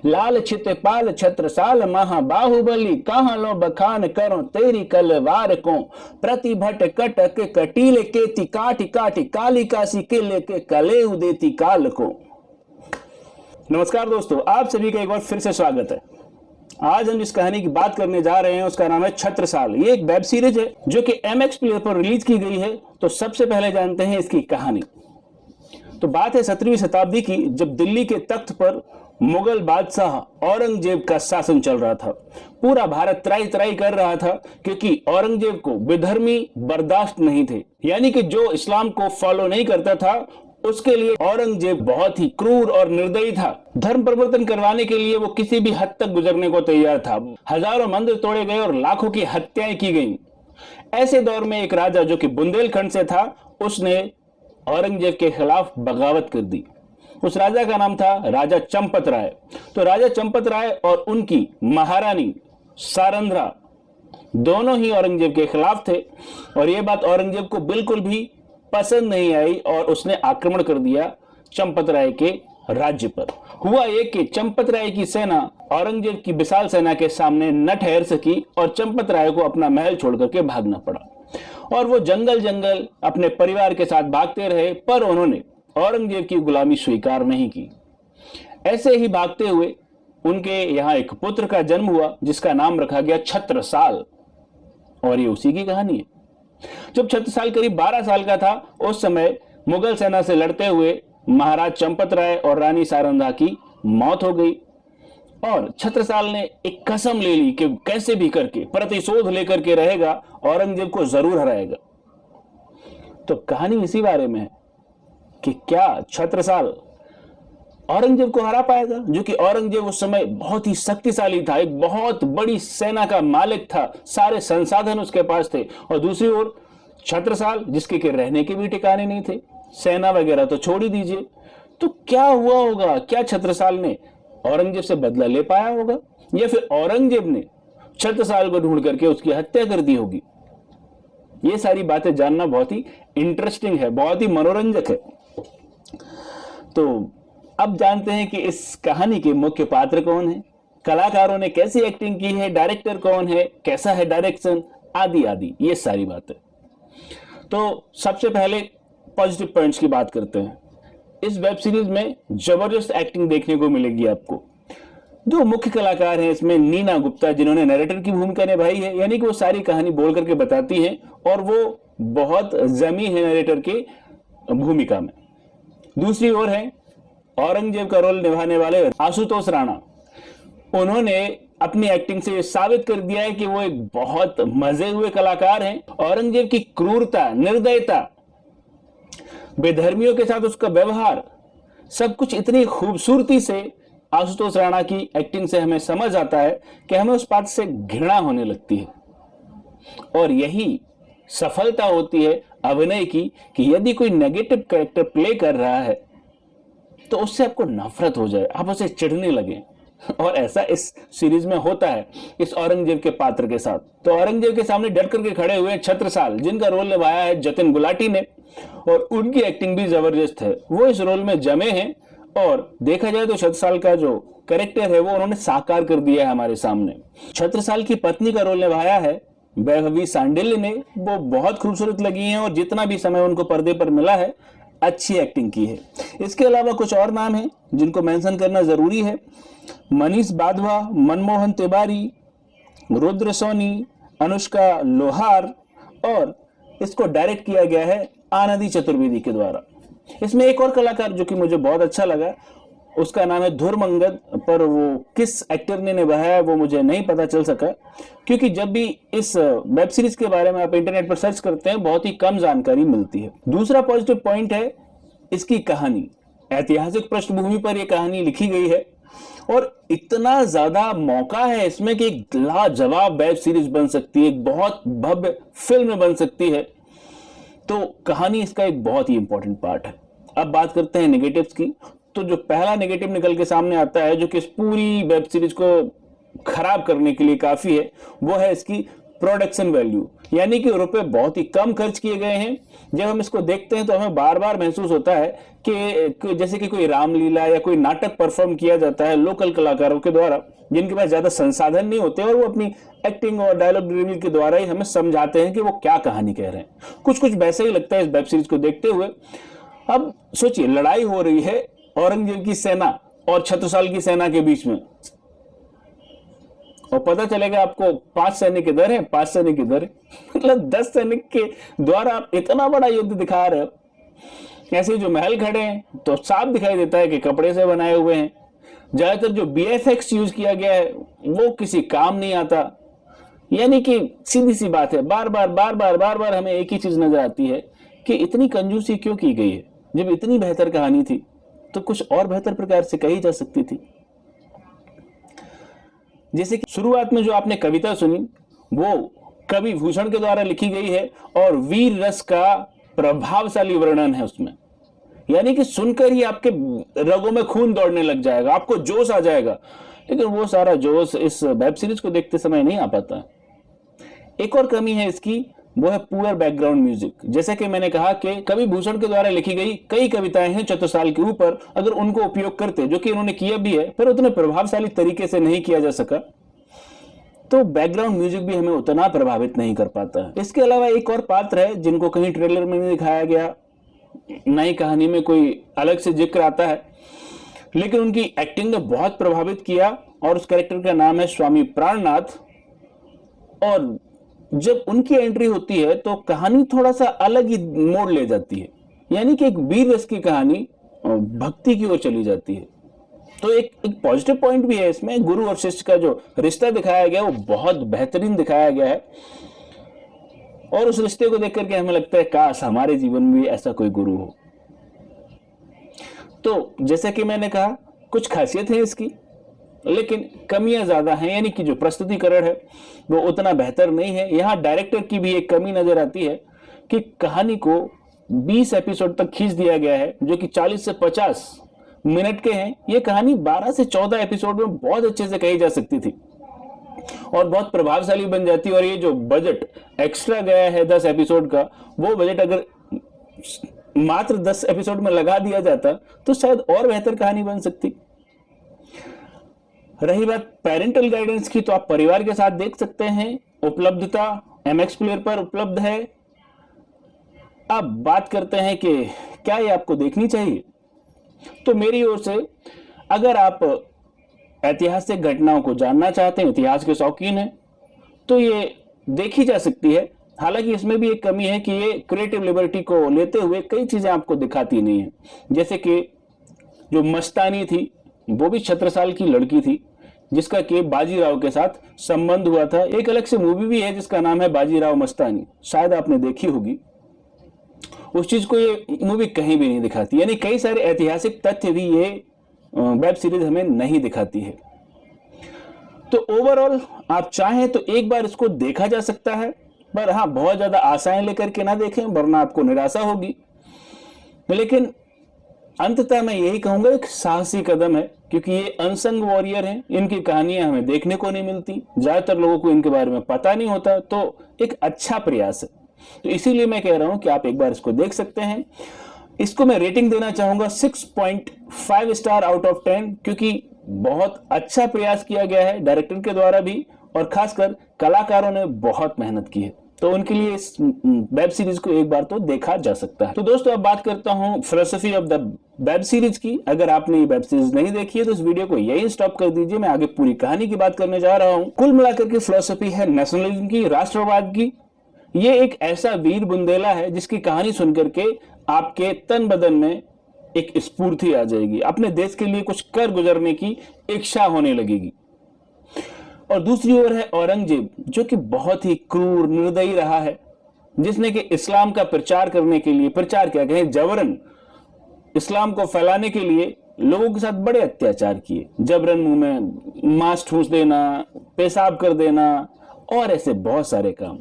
लाल छितपाल छत्रसाल महाबाहुबली, कहाँ लो बखान करो तेरी कलवार को। प्रतिभट कटक कटीले केती, काटी काटी काली कासी के लेके कले देती काल को। नमस्कार दोस्तों, आप सभी का एक बार फिर से स्वागत है। आज हम जिस कहानी की बात करने जा रहे हैं उसका नाम है छत्रसाल। ये एक वेब सीरीज है जो कि MX प्लेयर पर रिलीज की गई है। तो सबसे पहले जानते हैं इसकी कहानी। तो बात है 17वीं शताब्दी की, जब दिल्ली के तख्त पर मुगल बादशाह औरंगजेब का शासन चल रहा था। पूरा भारत त्राई त्राई कर रहा था क्योंकि औरंगजेब को विधर्मी बर्दाश्त नहीं थे, यानी कि जो इस्लाम को फॉलो नहीं करता था उसके लिए औरंगजेब बहुत ही क्रूर और निर्दयी था। धर्म परिवर्तन करवाने के लिए वो किसी भी हद तक गुजरने को तैयार था। हजारों मंदिर तोड़े गए और लाखों की हत्याएं की गईं। ऐसे दौर में एक राजा जो कि बुंदेलखंड से था, उसने औरंगजेब के खिलाफ बगावत कर दी। उस राजा का नाम था राजा चंपत राय। तो राजा चंपत राय और उनकी महारानी सारंद्रा दोनों ही औरंगजेब के खिलाफ थे और यह बात औरंगजेब को बिल्कुल भी पसंद नहीं आई और उसने आक्रमण कर दिया चंपत राय के राज्य पर। हुआ ये कि चंपत राय की सेना औरंगजेब की विशाल सेना के सामने न ठहर सकी और चंपत राय को अपना महल छोड़ करके भागना पड़ा और वो जंगल जंगल अपने परिवार के साथ भागते रहे, पर उन्होंने औरंगजेब की गुलामी स्वीकार नहीं की। ऐसे ही भागते हुए उनके यहाँ एक पुत्र का जन्म हुआ जिसका नाम रखा गया छत्रसाल, और ये उसी की कहानी है। जब छत्रसाल करीब 12 साल का था, उस समय मुगल सेना से लड़ते हुए महाराज चंपत राय और रानी सारंधा की मौत हो गई और छत्रसाल ने एक कसम ले ली कि कैसे भी करके प्रतिशोध लेकर के रहेगा, औरंगजेब को जरूर हराएगा। तो कहानी इसी बारे में है कि क्या छत्रसाल औरंगजेब को हरा पाएगा, जो कि औरंगजेब उस समय बहुत ही शक्तिशाली था, एक बहुत बड़ी सेना का मालिक था, सारे संसाधन उसके पास थे। और दूसरी ओर छत्रसाल जिसके के रहने के भी ठिकाने नहीं थे, सेना वगैरह तो छोड़ ही दीजिए। तो क्या हुआ होगा? क्या छत्रसाल ने औरंगजेब से बदला ले पाया होगा या फिर औरंगजेब ने छत्रसाल को ढूंढ करके उसकी हत्या कर दी होगी? ये सारी बातें जानना बहुत ही इंटरेस्टिंग है, बहुत ही मनोरंजक है। तो अब जानते हैं कि इस कहानी के मुख्य पात्र कौन है, कलाकारों ने कैसी एक्टिंग की है, डायरेक्टर कौन है, कैसा है डायरेक्शन, आदि आदि, ये सारी बातें। तो सबसे पहले पॉजिटिव पॉइंट्स की बात करते हैं। इस वेब सीरीज में जबरदस्त एक्टिंग देखने को मिलेगी आपको। दो मुख्य कलाकार हैं इसमें, नीना गुप्ता जिन्होंने नरेटर की भूमिका निभाई है, यानी कि वो सारी कहानी बोल करके बताती हैं और वो बहुत जमी है नरेटर की भूमिका में। दूसरी ओर है औरंगजेब का रोल निभाने वाले आशुतोष राणा। उन्होंने अपनी एक्टिंग से साबित कर दिया है कि वो एक बहुत मजे हुए कलाकार हैं। औरंगजेब की क्रूरता, निर्दयता, बेधर्मियों के साथ उसका व्यवहार, सब कुछ इतनी खूबसूरती से आशुतोष राणा की एक्टिंग से हमें समझ आता है कि हमें उस बात से घृणा होने लगती है। और यही सफलता होती है अभिनय की कि यदि कोई नेगेटिव कैरेक्टर प्ले कर रहा है तो उससे आपको नफरत हो जाए, आप उसे चिढ़ने लगे। और ऐसा इस सीरीज में होता है इस औरंगजेब के पात्र के साथ। तो औरंगजेब के सामने डट करके खड़े हुए छत्रसाल, जिनका रोल निभाया है जतिन गुलाटी ने, और उनकी एक्टिंग भी जबरदस्त है। वो इस रोल में जमे हैं और देखा जाए तो छत्रसाल का जो कैरेक्टर है वो उन्होंने साकार कर दिया है हमारे सामने। छत्रसाल की पत्नी का रोल निभाया है वैभवी सांडिल्य ने। वो बहुत खूबसूरत लगी हैं और जितना भी समय उनको पर्दे पर मिला है अच्छी एक्टिंग की है। इसके अलावा कुछ और नाम हैं जिनको मेंशन करना जरूरी है। मनीष बाधवा, मनमोहन तिवारी, रुद्र सोनी, अनुष्का लोहार, और इसको डायरेक्ट किया गया है आनंदी चतुर्वेदी के द्वारा। इसमें एक और कलाकार जो कि मुझे बहुत अच्छा लगा, उसका नाम है धुरमंगद, पर वो किस एक्टर ने निभाया है वो मुझे नहीं पता चल सका, क्योंकि जब भी इस वेब सीरीज के बारे में आप इंटरनेट पर सर्च करते हैं बहुत ही कम जानकारी मिलती है। दूसरा पॉजिटिव पॉइंट है इसकी कहानी। ऐतिहासिक पृष्ठभूमि पर यह कहानी लिखी गई है और इतना ज्यादा मौका है इसमें कि एक लाजवाब वेब सीरीज बन सकती है, एक बहुत भव्य फिल्म बन सकती है। तो कहानी इसका एक बहुत ही इंपॉर्टेंट पार्ट है। अब बात करते हैं नेगेटिव्स की। तो जो पहला नेगेटिव निकल के सामने आता है, जो कि इस पूरी वेब सीरीज को खराब करने के लिए काफी है, वो है इसकी प्रोडक्शन वैल्यू, यानी कि रुपए बहुत ही कम खर्च किए गए हैं। जब हम इसको देखते हैं तो हमें बार बार महसूस होता है कि जैसे कि कोई रामलीला या कोई नाटक परफॉर्म किया जाता है लोकल कलाकारों के द्वारा, जिनके पास ज्यादा संसाधन नहीं होते और वो अपनी एक्टिंग और डायलॉग डिलीवरी के द्वारा ही हमें समझाते हैं कि वो क्या कहानी कह रहे हैं। कुछ कुछ वैसे ही लगता है इस वेब सीरीज को देखते हुए। अब सोचिए, लड़ाई हो रही है औरंगजेब की सेना और छत्रसाल की सेना के बीच में, और पता चलेगा आपको 5 सैनिक इधर है 5 सैनिक इधर है, मतलब 10 सैनिक के द्वारा आप इतना बड़ा युद्ध दिखा रहे हो। ऐसे जो महल खड़े हैं तो साफ दिखाई देता है कि कपड़े से बनाए हुए हैं। ज्यादातर जो बीएफएक्स यूज किया गया है वो किसी काम नहीं आता। यानी कि सीधी सी बात है, बार बार हमें एक ही चीज नजर आती है कि इतनी कंजूसी क्यों की गई है। जब इतनी बेहतर कहानी थी तो कुछ और बेहतर प्रकार से कही जा सकती थी। जैसे कि शुरुआत में जो आपने कविता सुनी वो कवि भूषण के द्वारा लिखी गई है और वीर रस का प्रभावशाली वर्णन है उसमें। यानी कि सुनकर ही आपके रगों में खून दौड़ने लग जाएगा, आपको जोश आ जाएगा। लेकिन वो सारा जोश इस वेब सीरीज को देखते समय नहीं आ पाता। एक और कमी है इसकी, वो है पुअर बैकग्राउंड म्यूजिक। जैसे कि मैंने कहा कि कवि भूषण के द्वारा लिखी गई कई कविताएं हैं छत्रसाल के ऊपर, अगर उनको उपयोग करते, जो कि उन्होंने किया भी है, पर उतने प्रभावशाली तरीके से नहीं किया जा सका, तो बैकग्राउंड म्यूजिक भी हमें उतना प्रभावित नहीं कर पाता है। इसके अलावा एक और पात्र है जिनको कहीं ट्रेलर में नहीं दिखाया गया, नई कहानी में कोई अलग से जिक्र आता है, लेकिन उनकी एक्टिंग ने बहुत प्रभावित किया और उस कैरेक्टर का नाम है स्वामी प्राणनाथ। और जब उनकी एंट्री होती है तो कहानी थोड़ा सा अलग ही मोड़ ले जाती है। यानी कि एक वीर रस की कहानी भक्ति की ओर चली जाती है। तो एक पॉजिटिव पॉइंट भी है इसमें, गुरु और शिष्य का जो रिश्ता दिखाया गया वो बहुत बेहतरीन दिखाया गया है। और उस रिश्ते को देख करके हमें लगता है काश हमारे जीवन में भी ऐसा कोई गुरु हो। तो जैसे कि मैंने कहा, कुछ खासियत है इसकी, लेकिन कमियां ज्यादा हैं। यानी कि जो प्रस्तुतिकरण है वो उतना बेहतर नहीं है। यहाँ डायरेक्टर की भी एक कमी नजर आती है कि कहानी को 20 एपिसोड तक खींच दिया गया है, जो कि 40 से 50 मिनट के हैं। ये कहानी 12 से 14 एपिसोड में बहुत अच्छे से कही जा सकती थी और बहुत प्रभावशाली बन जाती। और ये जो बजट एक्स्ट्रा गया है 10 एपिसोड का, वो बजट अगर मात्र 10 एपिसोड में लगा दिया जाता तो शायद और बेहतर कहानी बन सकती। रही बात पेरेंटल गाइडेंस की, तो आप परिवार के साथ देख सकते हैं। उपलब्धता MX प्लेयर पर उपलब्ध है। अब बात करते हैं कि क्या ये आपको देखनी चाहिए। तो मेरी ओर से, अगर आप ऐतिहासिक घटनाओं को जानना चाहते हैं, इतिहास के शौकीन हैं, तो ये देखी जा सकती है। हालांकि इसमें भी एक कमी है कि ये क्रिएटिव लिबर्टी को लेते हुए कई चीजें आपको दिखाती नहीं है। जैसे कि जो मस्तानी थी वो भी छत्रसाल की लड़की थी, जिसका कि बाजीराव के साथ संबंध हुआ था। एक अलग से मूवी भी है जिसका नाम है बाजीराव मस्तानी, शायद आपने देखी होगी। उस चीज को ये मूवी कहीं भी नहीं दिखाती। यानी कई सारे ऐतिहासिक तथ्य भी ये वेब सीरीज हमें नहीं दिखाती है। तो ओवरऑल आप चाहें तो एक बार इसको देखा जा सकता है, पर हाँ, बहुत ज्यादा आशाएं लेकर के ना देखें, वरना आपको निराशा होगी। लेकिन अंततः मैं यही कहूंगा, एक साहसी कदम है, क्योंकि ये अनसंग वॉरियर हैं। इनकी कहानियां हमें देखने को नहीं मिलती, ज्यादातर लोगों को इनके बारे में पता नहीं होता। तो एक अच्छा प्रयास है। तो इसीलिए मैं कह रहा हूं कि आप एक बार इसको देख सकते हैं। इसको मैं रेटिंग देना चाहूंगा 6.5 स्टार आउट ऑफ 10, क्योंकि बहुत अच्छा प्रयास किया गया है डायरेक्टर के द्वारा भी, और खासकर कलाकारों ने बहुत मेहनत की है। तो उनके लिए इस वेब सीरीज को एक बार तो देखा जा सकता है। तो दोस्तों, अब बात करता हूं philosophy of the web series की। अगर आपने ये वेब सीरीज नहीं देखी है तो इस वीडियो को यही स्टॉप कर दीजिए, मैं आगे पूरी कहानी की बात करने जा रहा हूं। कुल मिलाकर के फिलॉसफी है नेशनलिज्म की, राष्ट्रवाद की। ये एक ऐसा वीर बुंदेला है जिसकी कहानी सुनकर के आपके तन बदन में एक स्फूर्ति आ जाएगी, अपने देश के लिए कुछ कर गुजरने की इच्छा होने लगेगी। और दूसरी ओर है औरंगजेब, जो कि बहुत ही क्रूर निर्दयी रहा है, जिसने कि इस्लाम का प्रचार करने के लिए, प्रचार क्या कहें, जबरन इस्लाम को फैलाने के लिए लोगों के साथ बड़े अत्याचार किए। जबरन मुंह में मांस ठूंस देना, पेशाब कर देना और ऐसे बहुत सारे काम।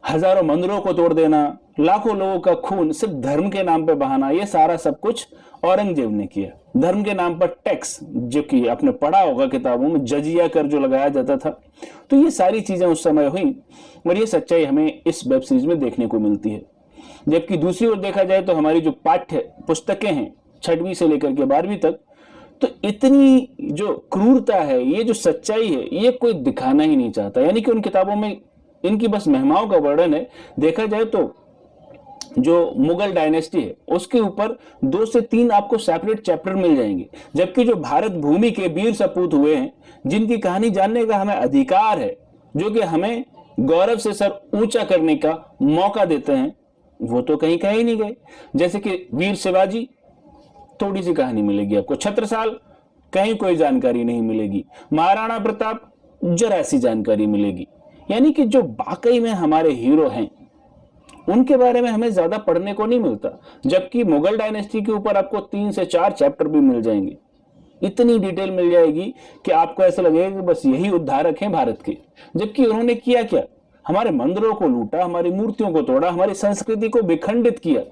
हजारों मंदिरों को तोड़ देना, लाखों लोगों का खून सिर्फ धर्म के नाम पे बहाना, ये सारा सब कुछ औरंगजेब ने किया। धर्म के नाम पर टैक्स, जो कि आपने पढ़ा होगा किताबों में, जजिया कर जो लगाया जाता था। तो ये सारी चीजें उस समय हुई और ये सच्चाई हमें इस वेब सीरीज में देखने को मिलती है। जबकि दूसरी ओर देखा जाए तो हमारी जो पाठ्य पुस्तकें हैं 6वीं से लेकर के 12वीं तक, तो इतनी जो क्रूरता है, ये जो सच्चाई है, ये कोई दिखाना ही नहीं चाहता। यानी कि उन किताबों में इनकी बस महिमाओं का वर्णन है। देखा जाए तो जो मुगल डायनेस्टी है उसके ऊपर 2 से 3 आपको सेपरेट चैप्टर मिल जाएंगे। जबकि जो भारत भूमि के वीर सपूत हुए हैं, जिनकी कहानी जानने का हमें अधिकार है, जो कि हमें गौरव से सर ऊंचा करने का मौका देते हैं, वो तो कहीं कहीं नहीं गए। जैसे कि वीर शिवाजी, थोड़ी सी कहानी मिलेगी आपको। छत्रसाल, कहीं कोई जानकारी नहीं मिलेगी। महाराणा प्रताप, जरा सी जानकारी मिलेगी। यानी कि जो वाकई में हमारे हीरो हैं, उनके बारे में हमें ज्यादा पढ़ने को नहीं मिलता। जबकि मुगल डायनेस्टी के ऊपर आपको 3 से 4 चैप्टर भी मिल जाएंगे। इतनी डिटेल मिल जाएगी कि आपको ऐसा लगेगा कि बस यही उद्धारक हैं भारत के। जबकि उन्होंने किया क्या? हमारे मंदिरों को लूटा, हमारी मूर्तियों को तोड़ा, हमारी संस्कृति को विखंडित किया,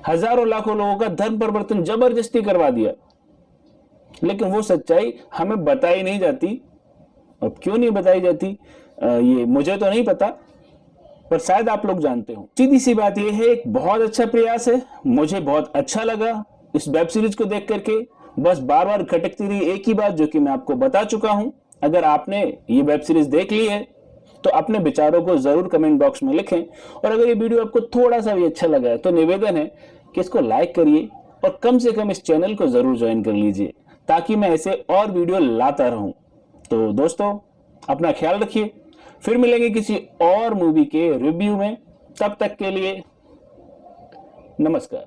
हजारों लाखों लोगों का धर्म परिवर्तन जबरदस्ती करवा दिया। लेकिन वो सच्चाई हमें बताई नहीं जाती। अब क्यों नहीं बताई जाती ये मुझे तो नहीं पता, पर शायद आप लोग जानते हो। सीधी सी बात यह है, एक बहुत अच्छा प्रयास है, मुझे बहुत अच्छा लगा इस वेब सीरीज को देख करके। बस बार बार खटकती रही एक ही बात, जो कि मैं आपको बता चुका हूं। अगर आपने ये वेब सीरीज देख ली है तो अपने विचारों को जरूर कमेंट बॉक्स में लिखें। और अगर ये वीडियो आपको थोड़ा सा भी अच्छा लगा है तो निवेदन है कि इसको लाइक करिए और कम से कम इस चैनल को जरूर ज्वाइन कर लीजिए, ताकि मैं ऐसे और वीडियो लाता रहूं। तो दोस्तों, अपना ख्याल रखिए, फिर मिलेंगे किसी और मूवी के रिव्यू में। तब तक के लिए नमस्कार।